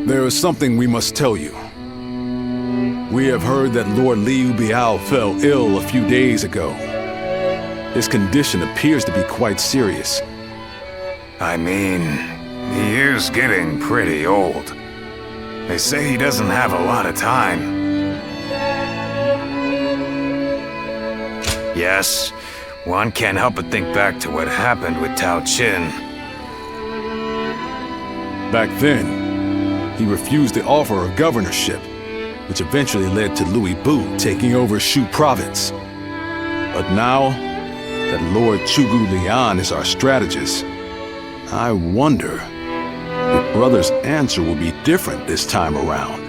There is something we must tell you. We have heard that Lord Liu Bei fell ill a few days ago. His condition appears to be quite serious. I mean, he is getting pretty old. They say he doesn't have a lot of time. Yes, one can't help but think back to what happened with Tao Qin. Back then, he refused the offer of governorship, which eventually led to Louis Bu taking over Shu province. But now that Lord Chugu Lian is our strategist, I wonder if Brother's answer will be different this time around.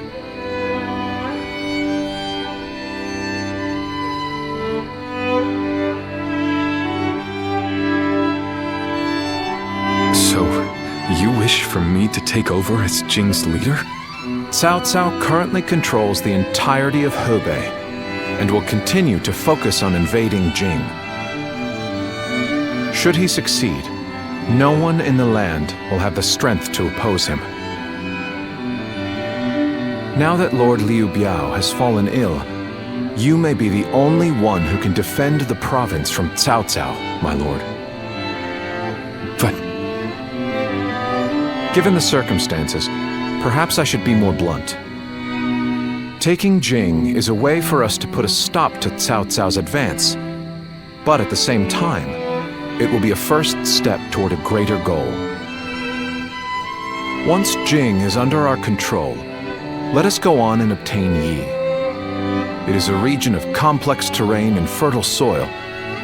So, you wish for me to take over as Jing's leader? Cao Cao currently controls the entirety of Hebei and will continue to focus on invading Jing. Should he succeed, no one in the land will have the strength to oppose him. Now that Lord Liu Bei has fallen ill, you may be the only one who can defend the province from Cao Cao, my lord. But given the circumstances, perhaps I should be more blunt. Taking Jing is a way for us to put a stop to Cao Cao's advance, but at the same time, it will be a first step toward a greater goal. Once Jing is under our control, let us go on and obtain Yi. It is a region of complex terrain and fertile soil,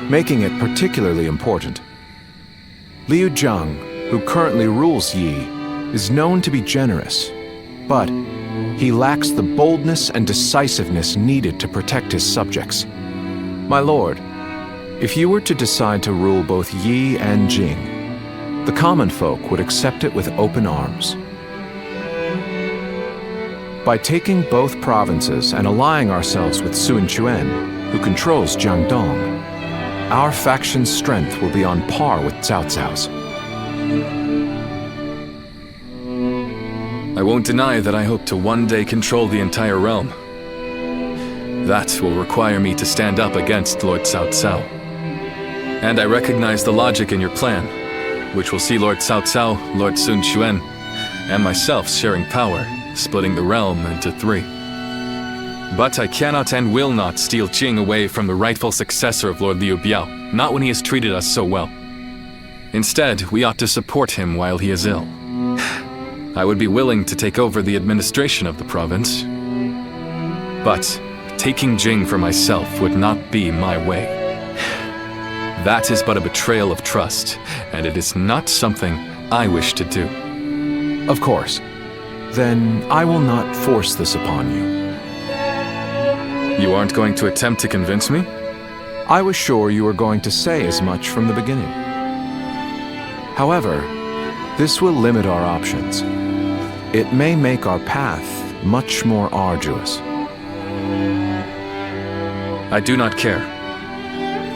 making it particularly important. Liu Zhang, who currently rules Yi, is known to be generous, but he lacks the boldness and decisiveness needed to protect his subjects. My lord, if you were to decide to rule both Yi and Jing, the common folk would accept it with open arms. By taking both provinces and allying ourselves with Sun Quan, who controls Jiangdong, our faction's strength will be on par with Cao Cao's. I won't deny that I hope to one day control the entire realm. That will require me to stand up against Lord Cao Cao. And I recognize the logic in your plan, which will see Lord Cao Cao, Lord Sun Quan, and myself sharing power, splitting the realm into 3. But I cannot and will not steal Jing away from the rightful successor of Lord Liu Bei, not when he has treated us so well. Instead, we ought to support him while he is ill. I would be willing to take over the administration of the province, but taking Jing for myself would not be my way. That is but a betrayal of trust, and it is not something I wish to do. Of course. Then I will not force this upon you. You aren't going to attempt to convince me? I was sure you were going to say as much from the beginning. However, this will limit our options. It may make our path much more arduous. I do not care.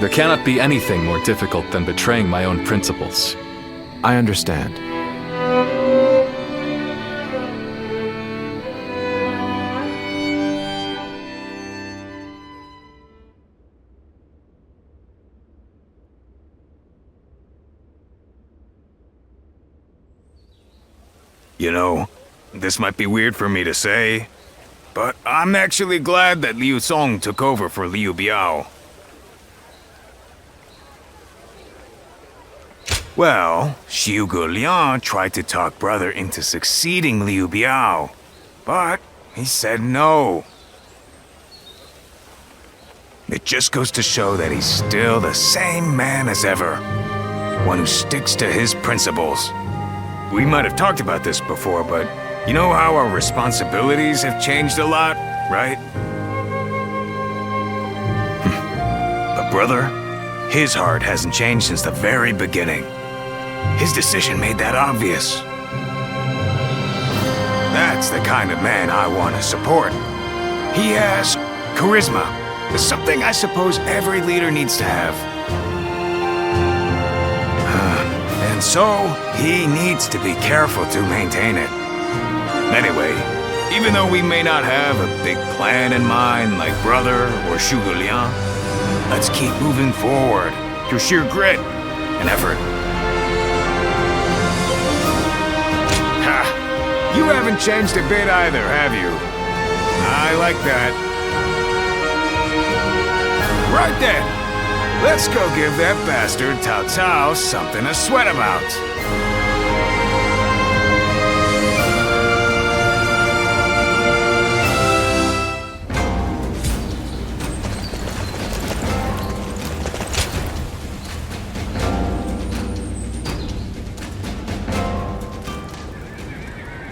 There cannot be anything more difficult than betraying my own principles. I understand. You know, this might be weird for me to say, but I'm actually glad that Liu Song took over for Liu Bei. Well, Xiu Liang tried to talk Brother into succeeding Liu Bei, but he said no. It just goes to show that he's still the same man as ever, one who sticks to his principles. We might have talked about this before, but you know how our responsibilities have changed a lot, right? But Brother, his heart hasn't changed since the very beginning. His decision made that obvious. That's the kind of man I want to support. He has charisma. It's something I suppose every leader needs to have. And so, he needs to be careful to maintain it. Anyway, even though we may not have a big plan in mind like Brother or Zhuge Liang, let's keep moving forward through sheer grit and effort. Ha! You haven't changed a bit either, have you? I like that. Right then, let's go give that bastard Cao Cao something to sweat about.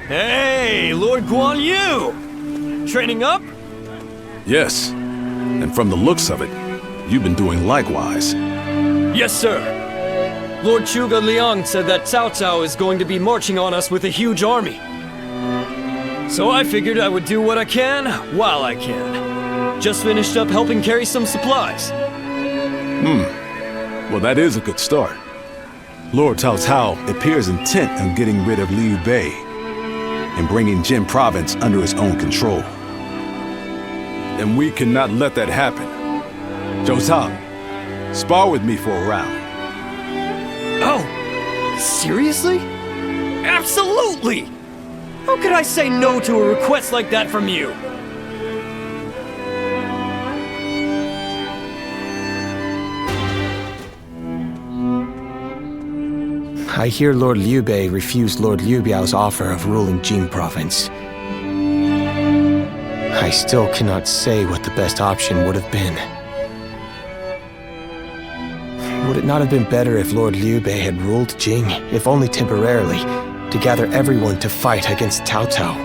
Hey, Lord Guan Yu! Training up? Yes, and from the looks of it, you've been doing likewise. Yes, sir. Lord Zhuge Liang said that Cao Cao is going to be marching on us with a huge army. So I figured I would do what I can while I can. Just finished up helping carry some supplies. Well, that is a good start. Lord Cao Cao appears intent on getting rid of Liu Bei and bringing Jing province under his own control. And we cannot let that happen. Cao Cao, spar with me for a round. Oh, seriously? Absolutely! How could I say no to a request like that from you? I hear Lord Liu Bei refused Lord Liu Biao's offer of ruling Jing province. I still cannot say what the best option would have been. Would it not have been better if Lord Liu Bei had ruled Jing, if only temporarily, to gather everyone to fight against Cao Cao?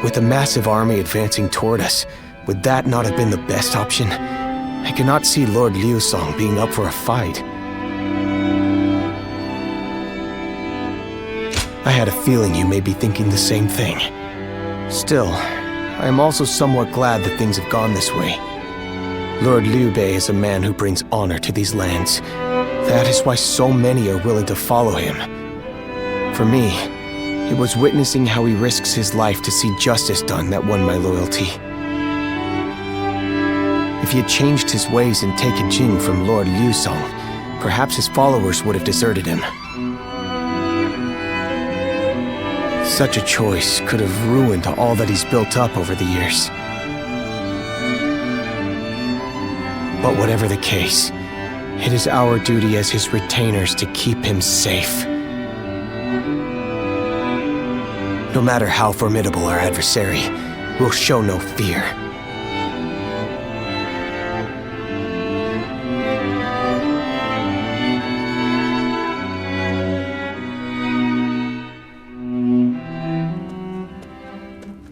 With a massive army advancing toward us, would that not have been the best option? I cannot see Lord Liu Song being up for a fight. I had a feeling you may be thinking the same thing. Still, I am also somewhat glad that things have gone this way. Lord Liu Bei is a man who brings honor to these lands. That is why so many are willing to follow him. For me, it was witnessing how he risks his life to see justice done that won my loyalty. If he had changed his ways and taken Jing from Lord Liu Song, perhaps his followers would have deserted him. Such a choice could have ruined all that he's built up over the years. But whatever the case, it is our duty as his retainers to keep him safe. No matter how formidable our adversary, we'll show no fear.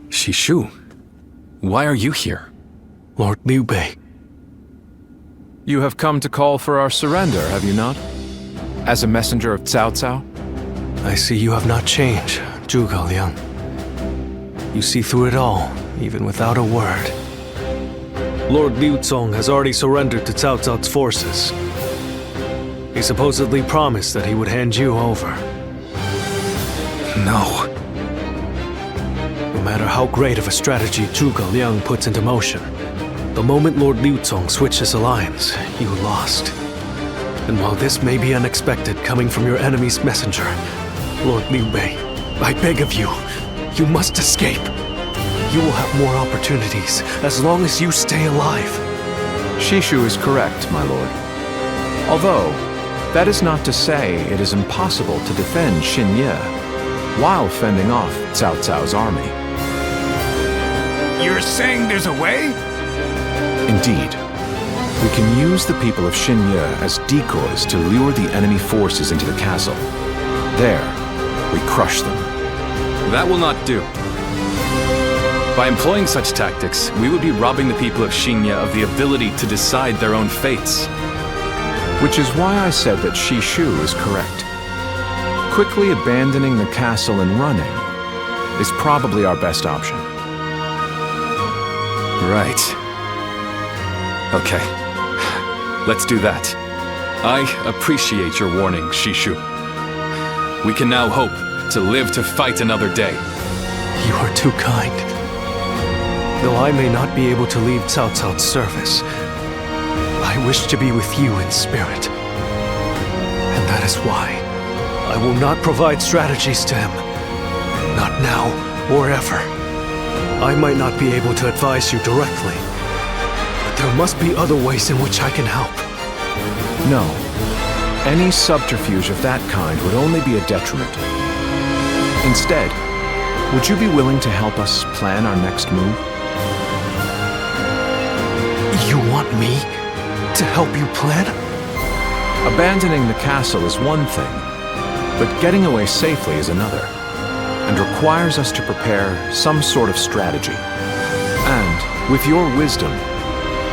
Shishu, why are you here? Lord Liu Bei. You have come to call for our surrender, have you not? As a messenger of Cao Cao? I see you have not changed, Zhuge Liang. You see through it all, even without a word. Lord Liu Zong has already surrendered to Cao Cao's forces. He supposedly promised that he would hand you over. No. No matter how great of a strategy Zhuge Liang puts into motion, the moment Lord Liu Zong switched his alliance, you lost. And while this may be unexpected coming from your enemy's messenger, Lord Liu Bei, I beg of you, you must escape. You will have more opportunities as long as you stay alive. Shishu is correct, my lord. Although, that is not to say it is impossible to defend Xinye while fending off Cao Cao's army. You're saying there's a way? Indeed. We can use the people of Xinye as decoys to lure the enemy forces into the castle. There, we crush them. That will not do. By employing such tactics, we would be robbing the people of Xinye of the ability to decide their own fates. Which is why I said that Shishu is correct. Quickly abandoning the castle and running is probably our best option. Right. Okay. Let's do that. I appreciate your warning, Shishu. We can now hope to live to fight another day. You are too kind. Though I may not be able to leave Cao Cao's service, I wish to be with you in spirit. And that is why I will not provide strategies to him. Not now or ever. I might not be able to advise you directly, but there must be other ways in which I can help. No. Any subterfuge of that kind would only be a detriment. Instead, would you be willing to help us plan our next move? You want me to help you plan? Abandoning the castle is one thing, but getting away safely is another, and requires us to prepare some sort of strategy. And, with your wisdom,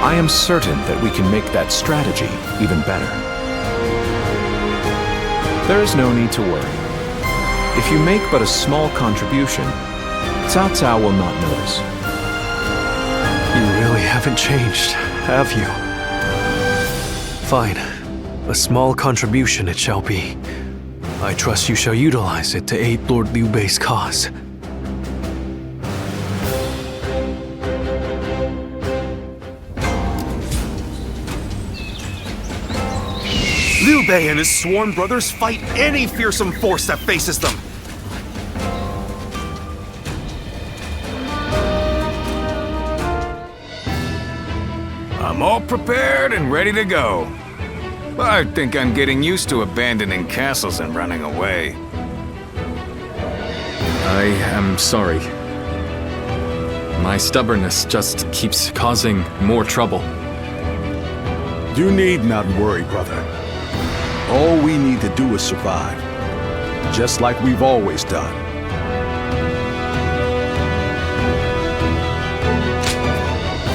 I am certain that we can make that strategy even better. There is no need to worry. If you make but a small contribution, Cao Cao will not notice. You really haven't changed, have you? Fine. A small contribution it shall be. I trust you shall utilize it to aid Lord Liu Bei's cause. Liu Bei and his sworn brothers fight any fearsome force that faces them. I'm all prepared and ready to go. I think I'm getting used to abandoning castles and running away. I am sorry. My stubbornness just keeps causing more trouble. You need not worry, brother. All we need to do is survive, just like we've always done.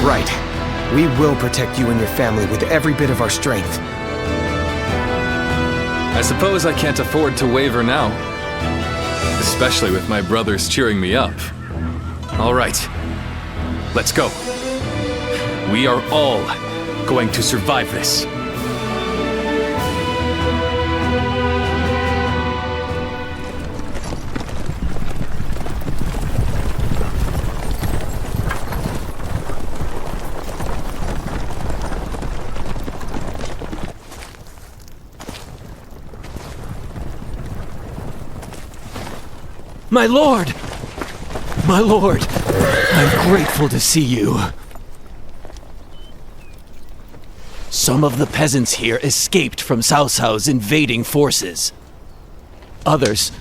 Right. We will protect you and your family with every bit of our strength. I suppose I can't afford to waver now. Especially with my brothers cheering me up. All right, let's go. We are all going to survive this. My lord! My lord! I'm grateful to see you. Some of the peasants here escaped from Cao Cao's invading forces. Others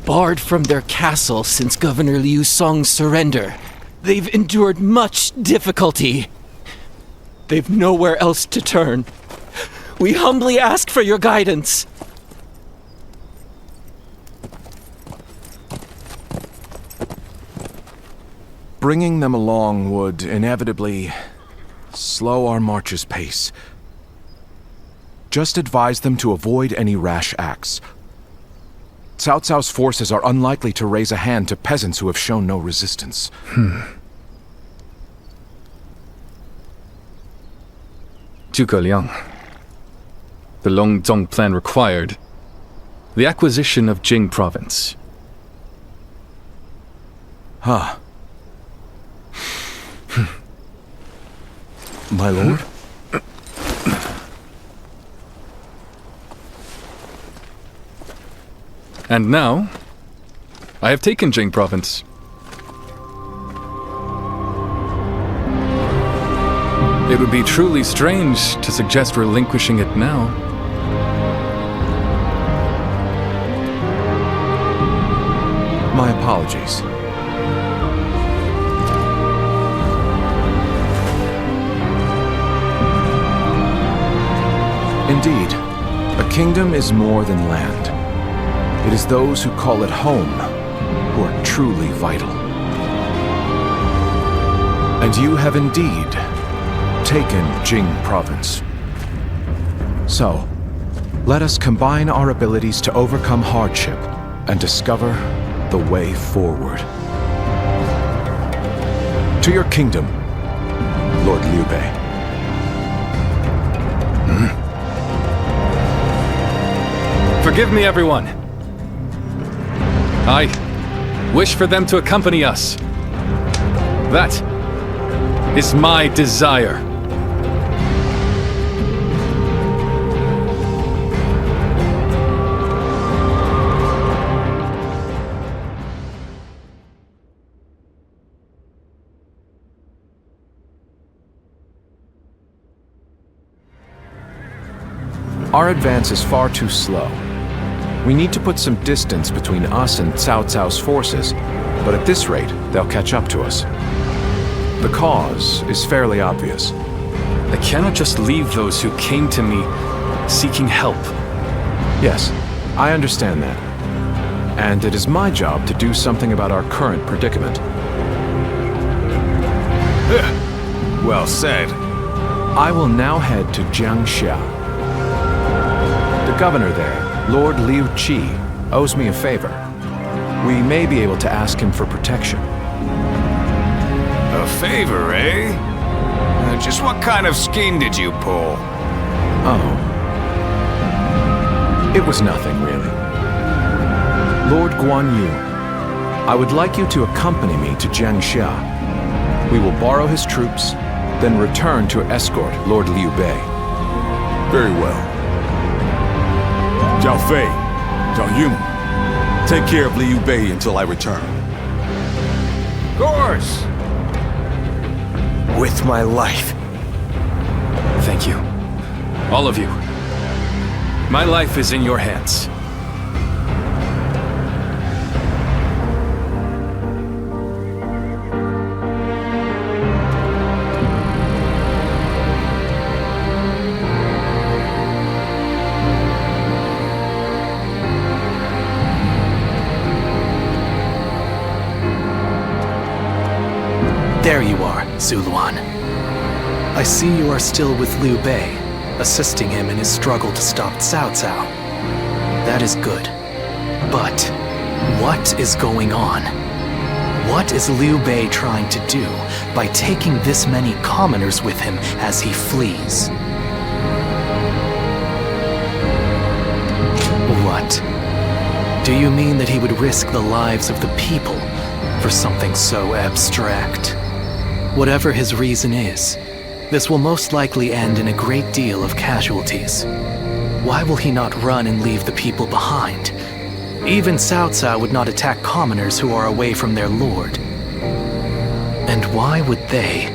barred from their castle since Governor Liu Song's surrender. They've endured much difficulty. They've nowhere else to turn. We humbly ask for your guidance. Bringing them along would inevitably slow our march's pace. Just advise them to avoid any rash acts. Cao Cao's forces are unlikely to raise a hand to peasants who have shown no resistance. Zhuge Liang. The Longzong plan required the acquisition of Jing province. Huh. My lord? And now, I have taken Jing province. It would be truly strange to suggest relinquishing it now. My apologies. Indeed, a kingdom is more than land. It is those who call it home who are truly vital. And you have indeed taken Jing province. So, let us combine our abilities to overcome hardship and discover the way forward. To your kingdom, Lord Liu Bei. Forgive me, everyone. I wish for them to accompany us. That is my desire. Our advance is far too slow. We need to put some distance between us and Cao Cao's forces, but at this rate, they'll catch up to us. The cause is fairly obvious. I cannot just leave those who came to me seeking help. Yes, I understand that. And it is my job to do something about our current predicament. Well said. I will now head to Jiangxia. The governor there, Lord Liu Qi, owes me a favor. We may be able to ask him for protection. A favor, eh? Just what kind of scheme did you pull? Oh. It was nothing, really. Lord Guan Yu, I would like you to accompany me to Jiangxia. We will borrow his troops, then return to escort Lord Liu Bei. Very well. Zhao Fei, Zhao Yun, take care of Liu Bei until I return. Of course! With my life. Thank you. All of you. My life is in your hands. There you are, Zuluan. I see you are still with Liu Bei, assisting him in his struggle to stop Cao Cao. That is good. But what is going on? What is Liu Bei trying to do by taking this many commoners with him as he flees? What? Do you mean that he would risk the lives of the people for something so abstract? Whatever his reason is, this will most likely end in a great deal of casualties. Why will he not run and leave the people behind? Even Cao Cao would not attack commoners who are away from their lord. And why would they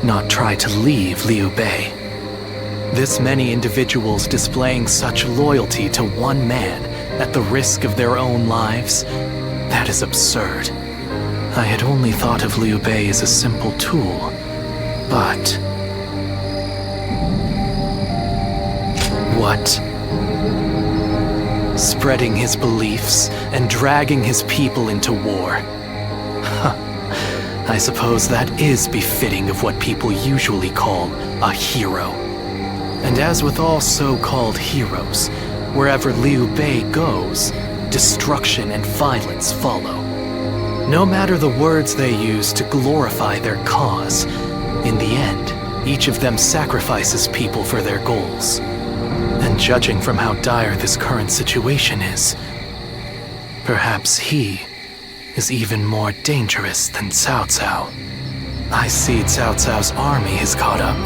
not try to leave Liu Bei? This many individuals displaying such loyalty to one man at the risk of their own lives, that is absurd. I had only thought of Liu Bei as a simple tool, but... What? Spreading his beliefs and dragging his people into war. I suppose that is befitting of what people usually call a hero. And as with all so-called heroes, wherever Liu Bei goes, destruction and violence follow. No matter the words they use to glorify their cause, in the end, each of them sacrifices people for their goals. And judging from how dire this current situation is, perhaps he is even more dangerous than Cao Cao. I see Cao Cao's army has caught up.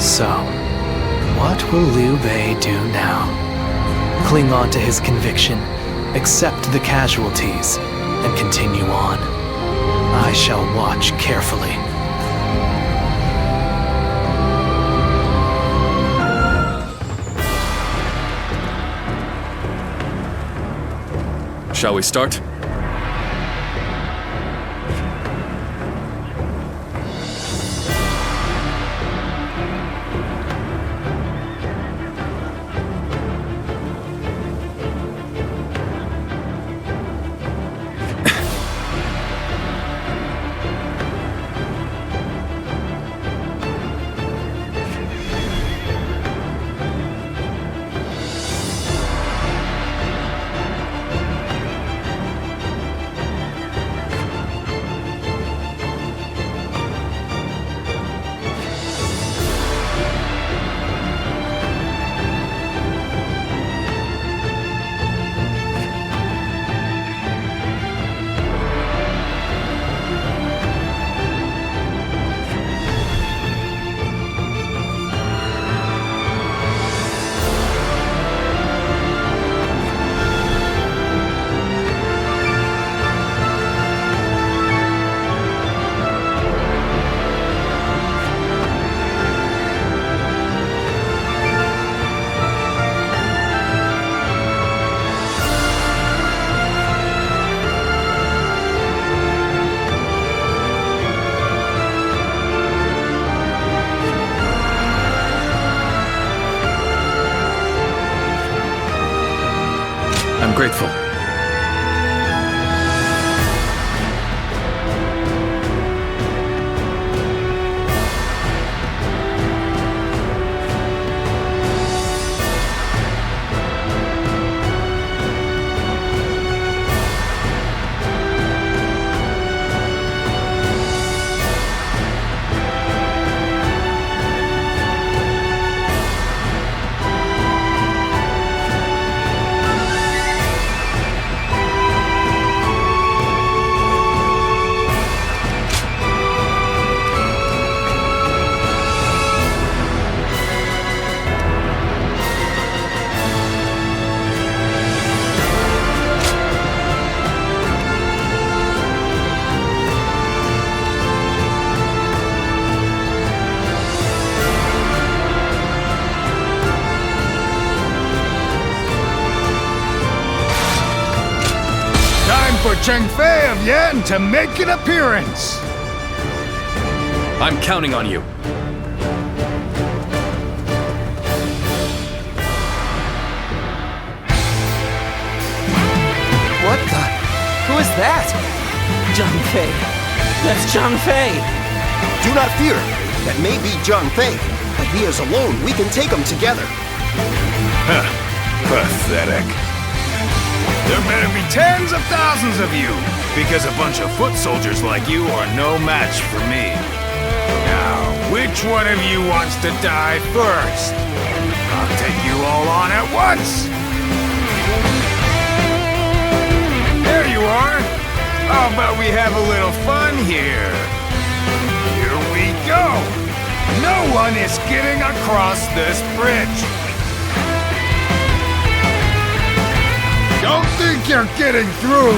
So, what will Liu Bei do now? Cling on to his conviction, accept the casualties, and continue on. I shall watch carefully. Shall we start? for Changfei of Yan to make an appearance. I'm counting on you. What the? Who is that? Zhang Fei. That's Zhang Fei. Do not fear. That may be Zhang Fei, but he is alone. We can take him together. Pathetic. There better be tens of thousands of you, because a bunch of foot soldiers like you are no match for me. Now, which one of you wants to die first? I'll take you all on at once! There you are! How about we have a little fun here? Here we go! No one is getting across this bridge! Don't think you're getting through.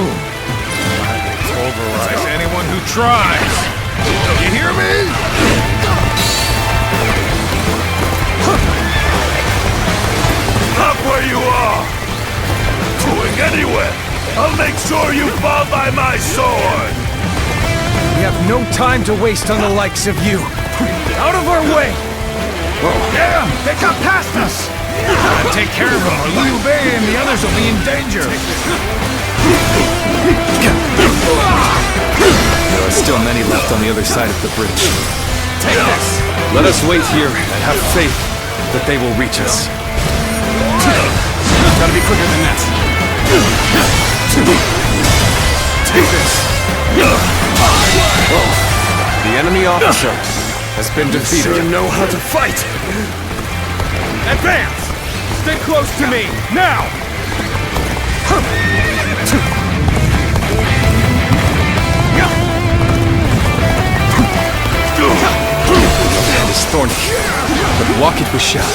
Pulverize anyone who tries! You hear me? Stop where you are! Going anywhere! I'll make sure you fall by my sword! We have no time to waste on the likes of you. Out of our way! Damn! They got past us! Gotta take care of them, or Liu Bei and the others will be in danger! There are still many left on the other side of the bridge. Take this! Let us wait here and have faith that they will reach us. Gotta be quicker than that. Take this! The enemy officer has been defeated. You know how to fight! Advance! Stay close to me, now! The land is thorny, but walk it with shall.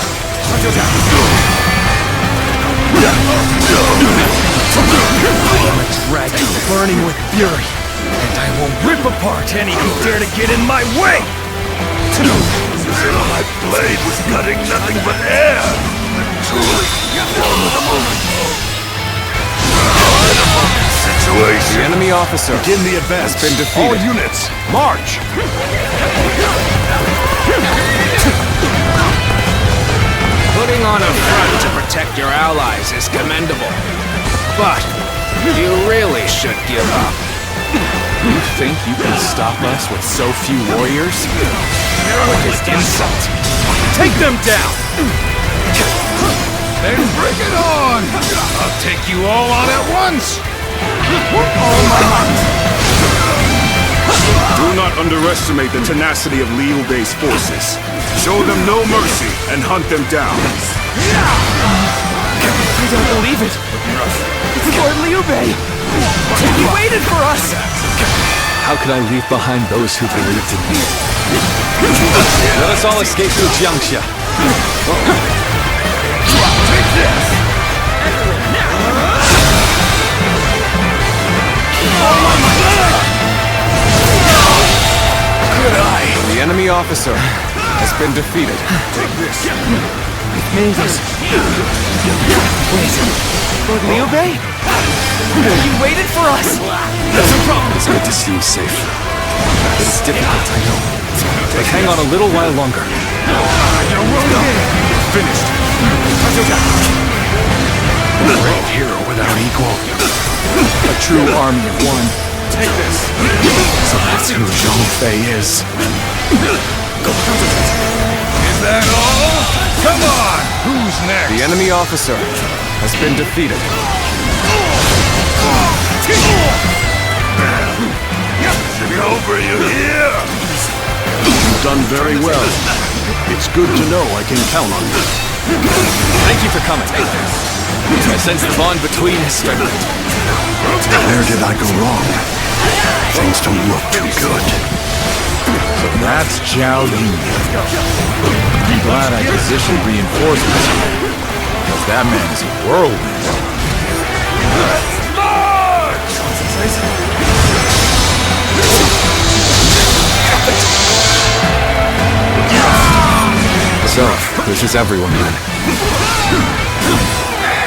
I'm a dragon burning with fury, and I will rip apart any who dare to get in my way! My blade was cutting nothing but air! The enemy officer Begin the advance. has been All defeated. units, march! Putting on a front to protect your allies is commendable. But you really should give up. You think you can stop us with so few warriors? What is insult? Take them down! Then bring it on! I'll take you all on at once! Do not underestimate the tenacity of Liu Bei's forces. Show them no mercy and hunt them down. I don't believe it. It's Lord Liu Bei. He waited for us. How could I leave behind those who believed in me? Let us all escape through Jiangxia. Take this! Good eye. The enemy officer has been defeated. Take this! Mavis. Wait. Lord Liu Bei? You waited for us. It's good to see you safe. It's difficult, I know. But hang on a little while longer. You're wounded! Finished. A brave hero without equal. A true army of one. Take this! So that's who Zhang Fei is. Is that all? Come on! Who's next? The enemy officer has been defeated. Go for you here! You've done very well. It's good to know I can count on you. Thank you for coming. I sense the bond between us strengthened. Where did I go wrong? Things don't look too good. So that's Zhao Yun. I'm glad I positioned reinforcements, because that man is a whirlwind. So, this is everyone then.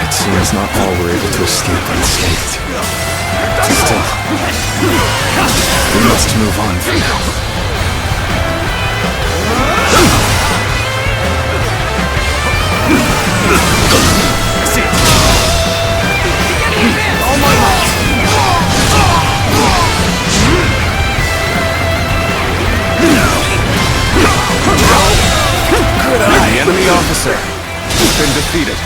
It seems not all were able to escape unscathed. Still, must move on for now. All my might! Good eye. The enemy officer has been defeated.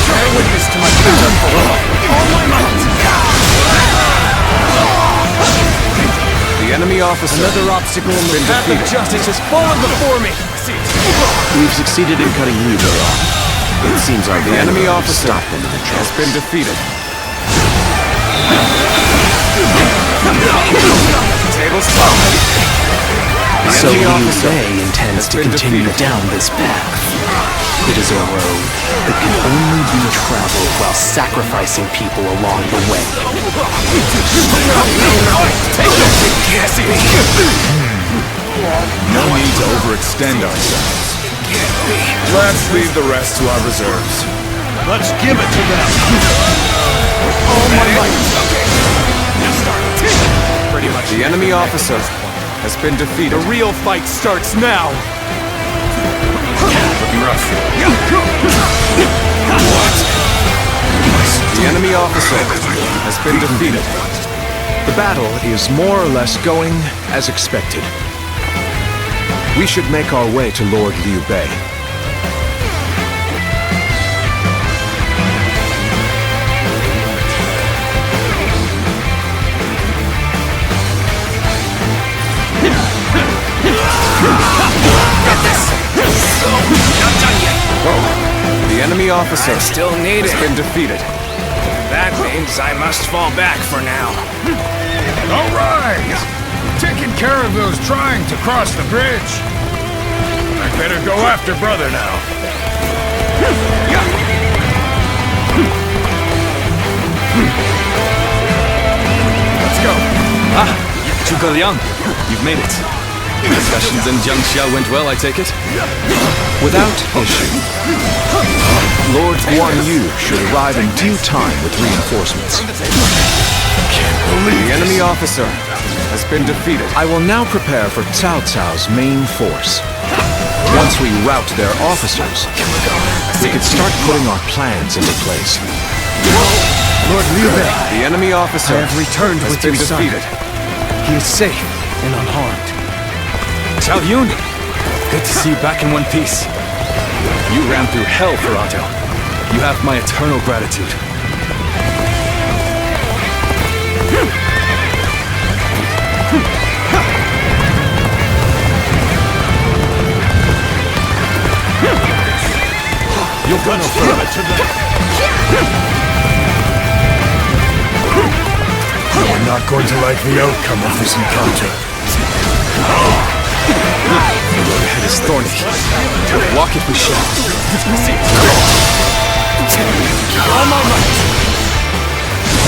Bear witness to my power. All my might! The enemy officer. Another obstacle in the path of justice has fallen before me. We've succeeded in cutting Liu Bei off. It seems our The enemy officer stopped them in their has tracks. been defeated. Tables turn. So enemy Liu officer Bei intends has to been continue defeated. down this path. It is a road that can only be traveled while sacrificing people along the way. No need to overextend ourselves. Let's leave the rest to our reserves. Let's give it to them. All my might! Pretty much. The enemy officer has been defeated. The real fight starts now. Looking rough. The enemy officer has been defeated. The battle is more or less going as expected. We should make our way to Lord Liu Bei. The enemy officer I still need has it. been defeated. That means I must fall back for now. All right! Taking care of those trying to cross the bridge. I better go after brother now. Let's go. Ah, Zhuge Liang, you've made it. Discussions in Jiangxia went well, I take it? Without issue. Lord Guan Yu should arrive in due time with reinforcements. The enemy officer has been defeated. I will now prepare for Cao Cao's main force. Once we rout their officers, we could start putting our plans into place. Lord Liu Bei, The enemy officer I have returned has with been your son. defeated. He is safe and unharmed. Cao Yun, good to see you back in one piece. You ran through hell for Otto. You have my eternal gratitude. You'll go no further. We're not going to like the outcome of this encounter. The road ahead is thorny. Walk it we shall. All my might!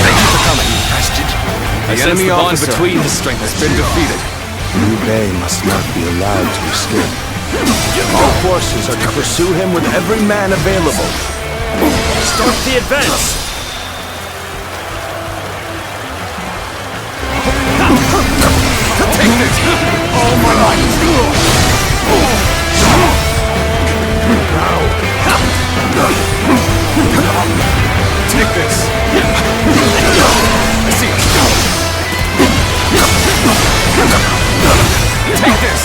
Thank you for coming. The I sense enemy the bond officer between has strengthened. has been defeated. Liu Bei must not be allowed to escape. All forces are to pursue him with every man available. Start the advance! All my might! Take this. I see it. Take this.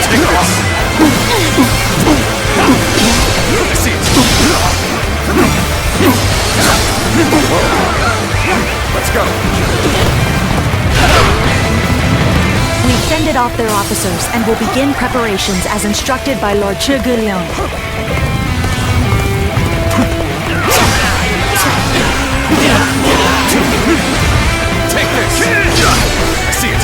Take this. I see it. Let's go. We've fended off their officers and will begin preparations as instructed by Lord Zhuge Liang. Take this. I see it.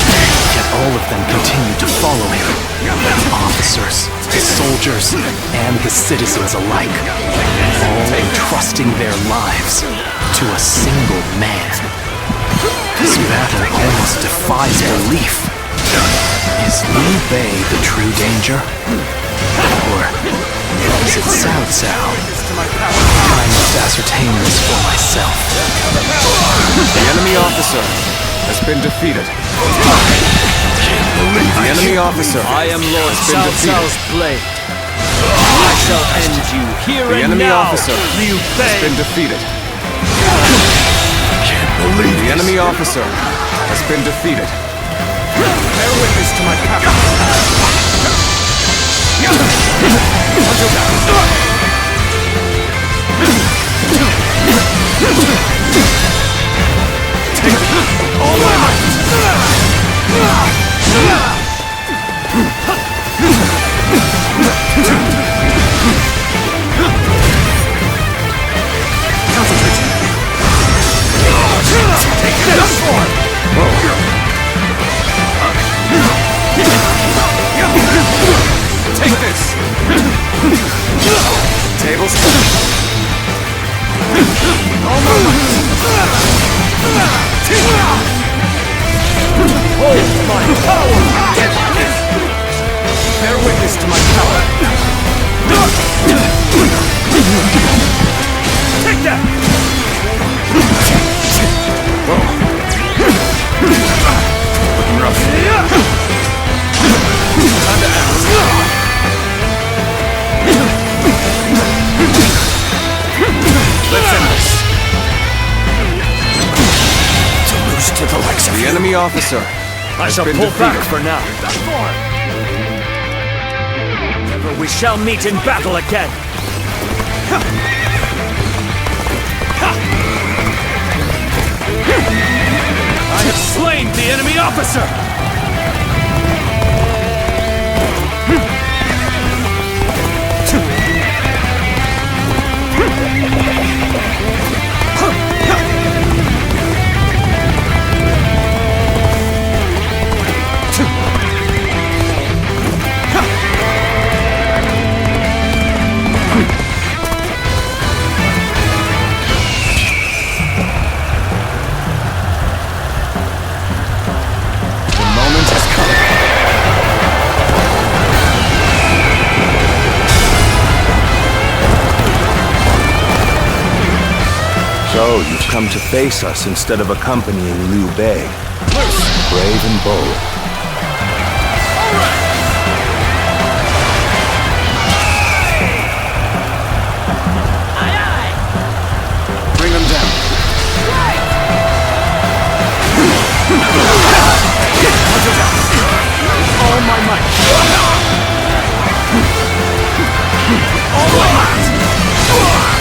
Yet all of them continue to follow him. The officers, the soldiers, and the citizens alike. All entrusting their lives to a single man. This battle almost defies belief. Is Liu Bei the true danger? Or is it Cao Cao trying to ascertain this for myself. The enemy officer has been defeated. The enemy officer I am Lord has been Cao defeated. Cao's blade. I shall end you here The and enemy now, officer Liu has Bei. been defeated. The enemy officer has been defeated. Bear witness to my power. All my might! Take this! Tables. Hold my power! Bear witness to my power. Take that! Looking rough. Time to act. Let's end this. To lose to the likes of The enemy officer I has shall been pull defeated. back for now. Never we shall meet in battle again. I have slain the enemy officer! The moment has come. So, you've come to face us instead of accompanying Liu Bei. Brave and bold. Bring them down. All my might! All my might!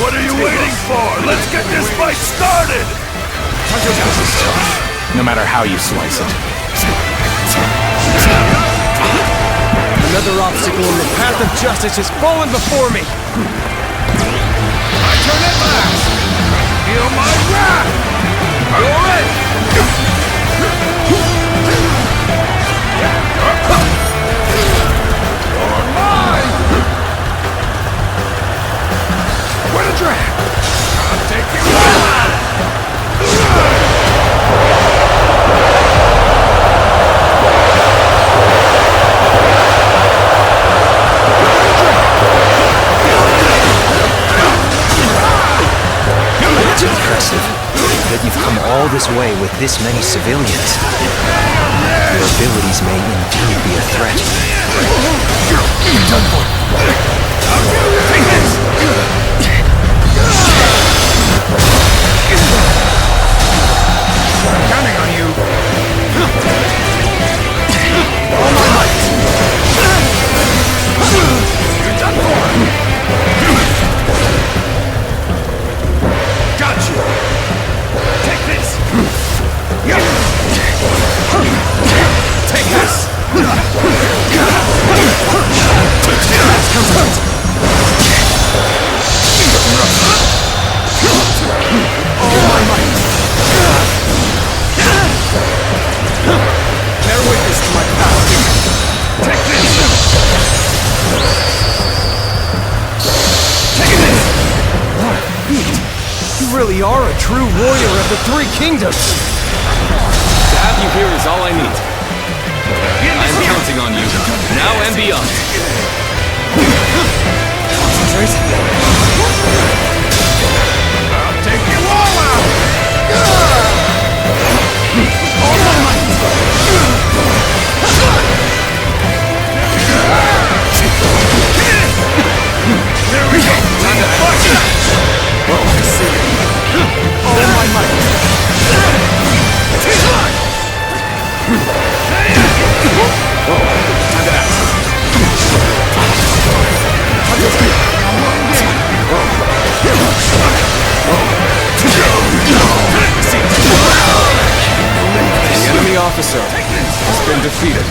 What are you waiting for? Let's get this fight started! No matter how you slice it. Another obstacle in the path of justice has fallen before me! My turn at last! Feel my wrath! You're it! You're mine! What a drag! I'll take you out! It's impressive that you've come all this way with this many civilians. Your abilities may indeed be a threat. Take this! I'm counting on you. All my might! You're done for! Got you! Take this! Take this! really are a true warrior of the Three Kingdoms! To have you here is all I need. I am counting on you, now and beyond. Concentrate. I'll take you all out! All my might! There we go! Watch it! All my might! The enemy officer has been defeated.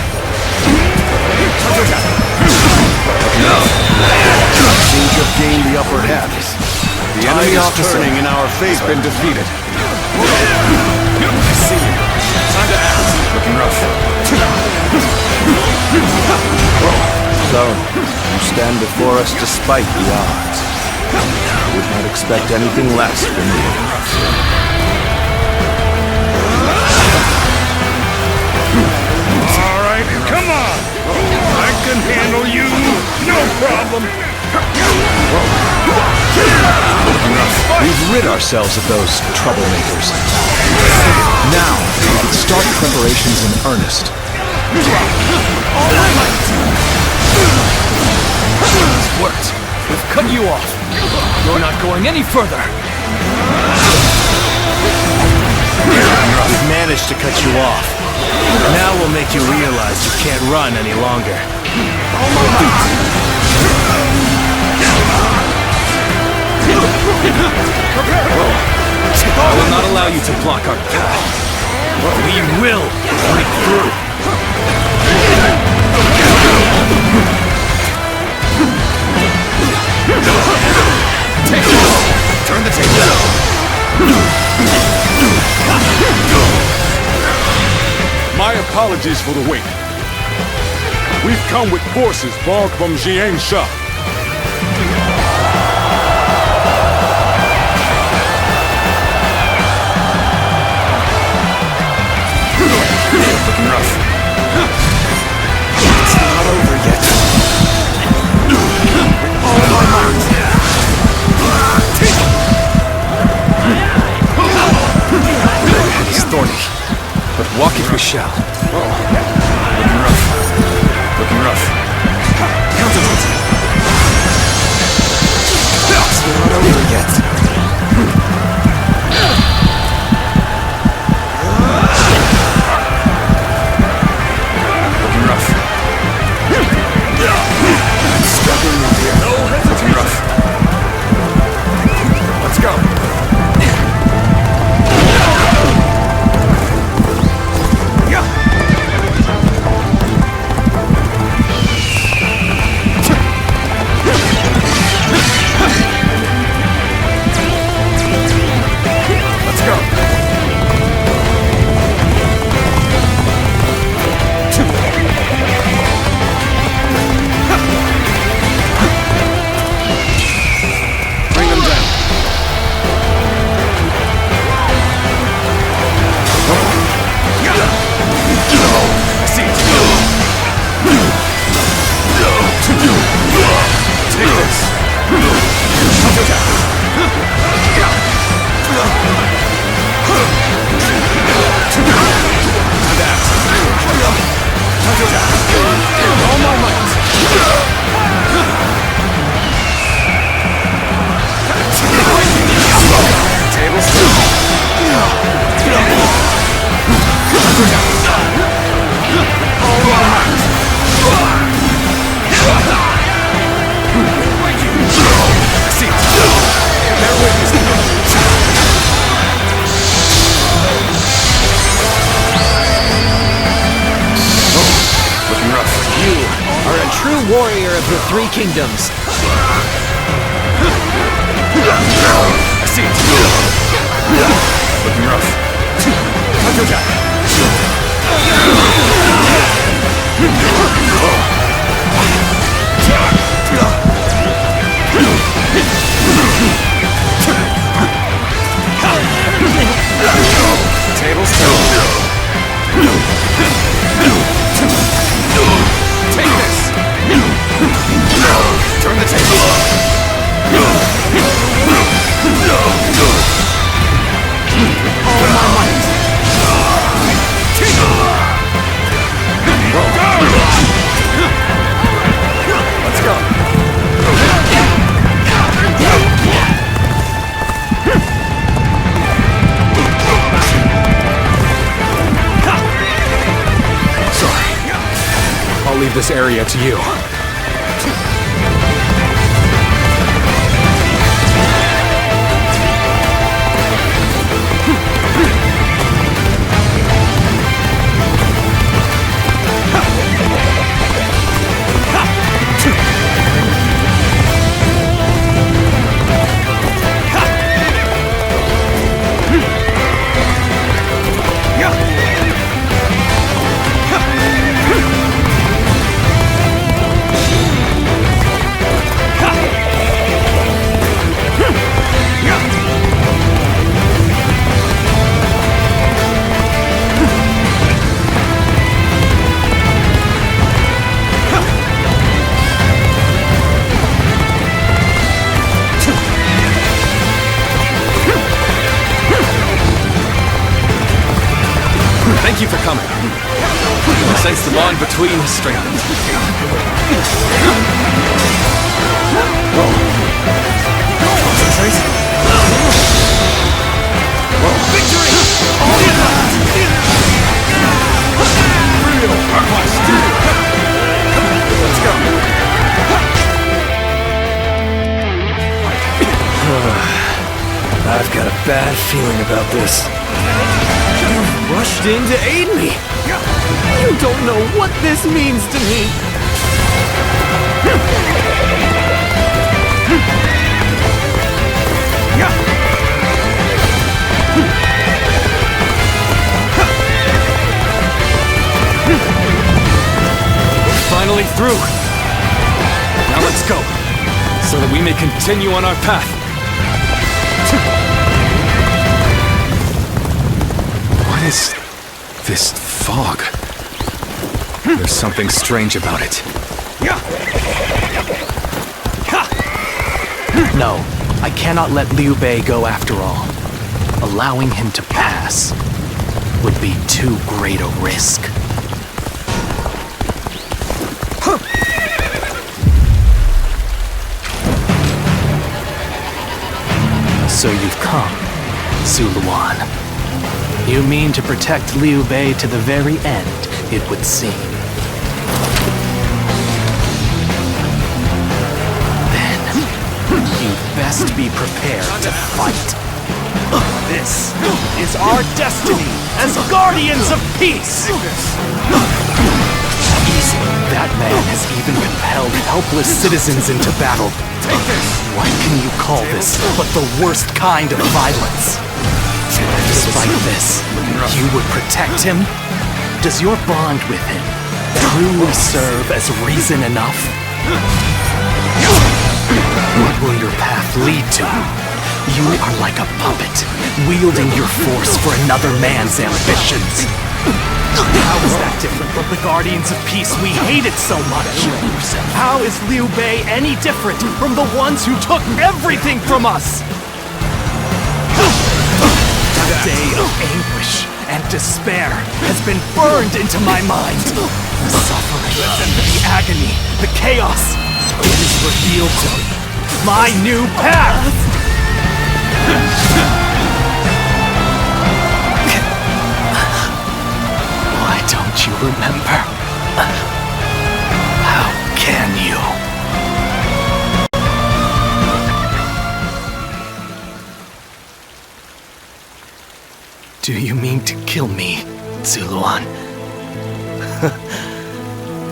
Seems to have gained the upper hand. The enemy officer turning in our has favor. been defeated. I see you. Time to act. Looking rough. So, you stand before us despite the odds. I would not expect anything less from you. All right, come on! I can handle you, no problem! We've rid ourselves of those troublemakers. Now, we can start preparations in earnest. It's worked. We've cut you off. You're not going any further. We've managed to cut you off. Now we'll make you realize you can't run any longer. I will not allow you to block our path. We will break through. Take this! Turn the table. My apologies for the wait. We've come with forces borrowed from Jing Sha. Looking rough. It's not over yet. All my might. It's thorny, but walk it we shall. Looking rough. Looking rough. Counterpoint. It's not over yet. Looking rough. Struggling in here. Looking rough. Let's go. Warrior of the Three Kingdoms. I see it. Looking rough. leave this area to you. Thank you for coming. I sense the bond between us strengthened. Concentrate. Victory! Real request. Let's go. I've got a bad feeling about this. You rushed in to aid me! You don't know what this means to me! We're finally through! Now let's go, so that we may continue on our path. What is this fog? There's something strange about it. No, I cannot let Liu Bei go after all. Allowing him to pass would be too great a risk. So you've come, Zuluan. You mean to protect Liu Bei to the very end, it would seem. Then, you'd best be prepared to fight. This is our destiny as guardians of peace! That man has even compelled helpless citizens into battle. What can you call this but the worst kind of violence? Despite this, you would protect him? Does your bond with him truly serve as reason enough? What will your path lead to? You are like a puppet, wielding your force for another man's ambitions. How is that different from the Guardians of Peace we hated so much? How is Liu Bei any different from the ones who took everything from us? A day of anguish and despair has been burned into my mind. The suffering, the agony, the chaos. It is revealed to me. My new path! Why don't you remember? How can you? Do you mean to kill me, Zuluan?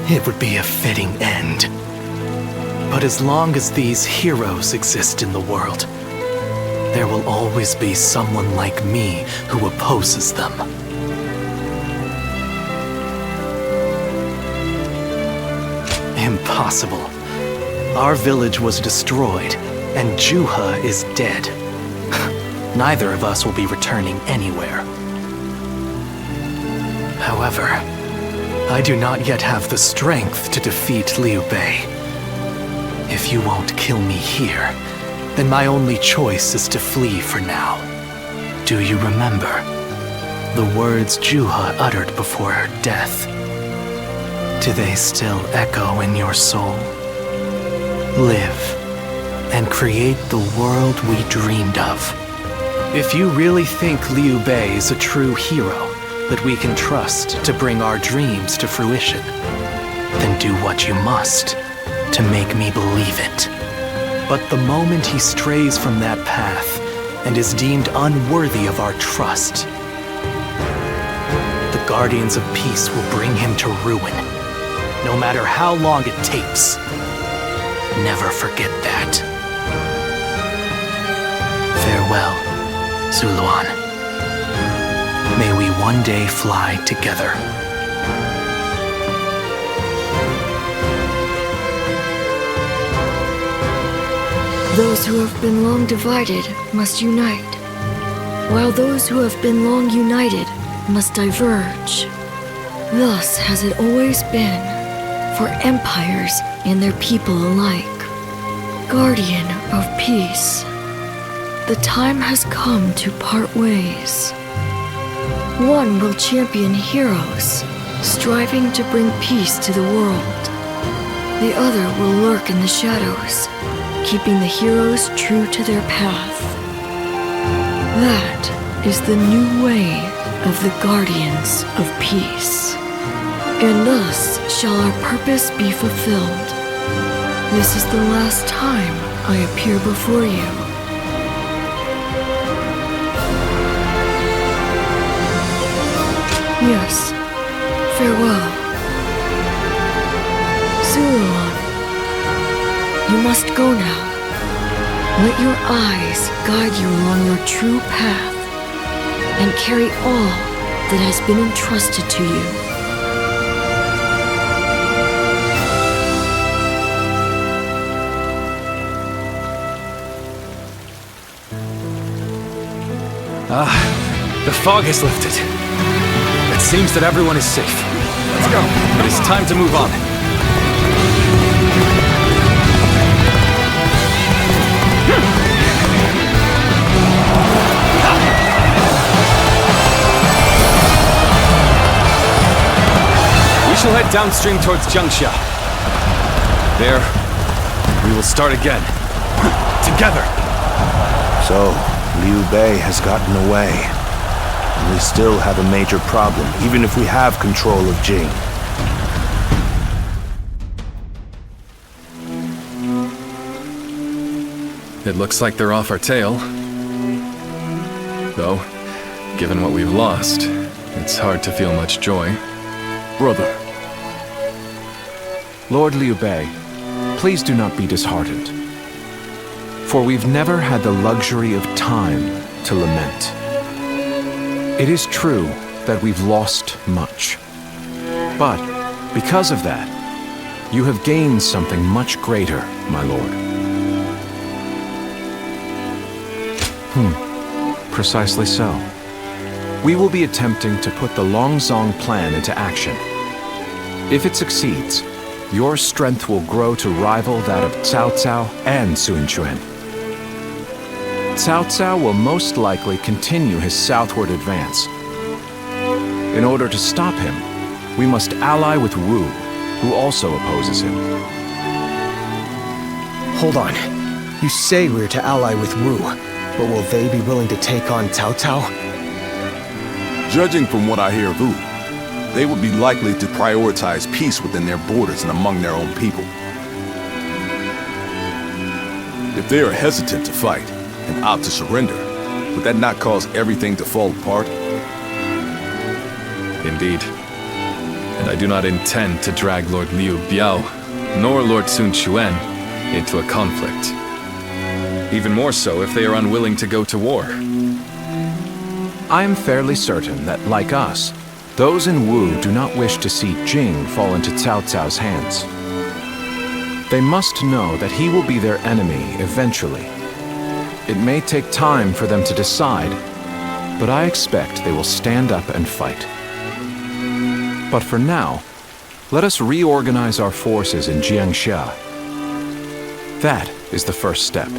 It would be a fitting end. But as long as these heroes exist in the world, there will always be someone like me who opposes them. Impossible. Our village was destroyed, and Juha is dead. Neither of us will be returning anywhere. However, I do not yet have the strength to defeat Liu Bei. If you won't kill me here, then my only choice is to flee for now. Do you remember the words Juha uttered before her death? Do they still echo in your soul? Live and create the world we dreamed of. If you really think Liu Bei is a true hero that we can trust to bring our dreams to fruition, then do what you must to make me believe it. But the moment he strays from that path and is deemed unworthy of our trust, the Guardians of Peace will bring him to ruin, no matter how long it takes. Never forget that. Farewell, Zuluan. May we one day fly together. Those who have been long divided must unite, while those who have been long united must diverge. Thus has it always been, for empires and their people alike. Guardian of peace, the time has come to part ways. One will champion heroes, striving to bring peace to the world. The other will lurk in the shadows, keeping the heroes true to their path. That is the new way of the Guardians of Peace. And thus shall our purpose be fulfilled. This is the last time I appear before you. Yes, farewell. Zuluan, you must go now. Let your eyes guide you along your true path, and carry all that has been entrusted to you. The fog has lifted. It seems that everyone is safe. Let's go. It is time to move on. We shall head downstream towards Jiangxia. There, we will start again. Together. So, Liu Bei has gotten away. And we still have a major problem, even if we have control of Jing. It looks like they're off our tail. Though, given what we've lost, it's hard to feel much joy. Brother. Lord Liu Bei, please do not be disheartened. For we've never had the luxury of time to lament. It is true that we've lost much. But, because of that, you have gained something much greater, my lord. Precisely so. We will be attempting to put the Longzong plan into action. If it succeeds, your strength will grow to rival that of Cao Cao and Sun Quan. Cao Cao will most likely continue his southward advance. In order to stop him, we must ally with Wu, who also opposes him. Hold on. You say we're to ally with Wu, but will they be willing to take on Cao Cao? Judging from what I hear of Wu, they would be likely to prioritize peace within their borders and among their own people. If they are hesitant to fight and opt to surrender, would that not cause everything to fall apart? Indeed. And I do not intend to drag Lord Liu Biao, nor Lord Sun Quan, into a conflict. Even more so if they are unwilling to go to war. I am fairly certain that, like us, those in Wu do not wish to see Jing fall into Cao Cao's hands. They must know that he will be their enemy eventually. It may take time for them to decide, but I expect they will stand up and fight. But for now, let us reorganize our forces in Jiangxia. That is the first step.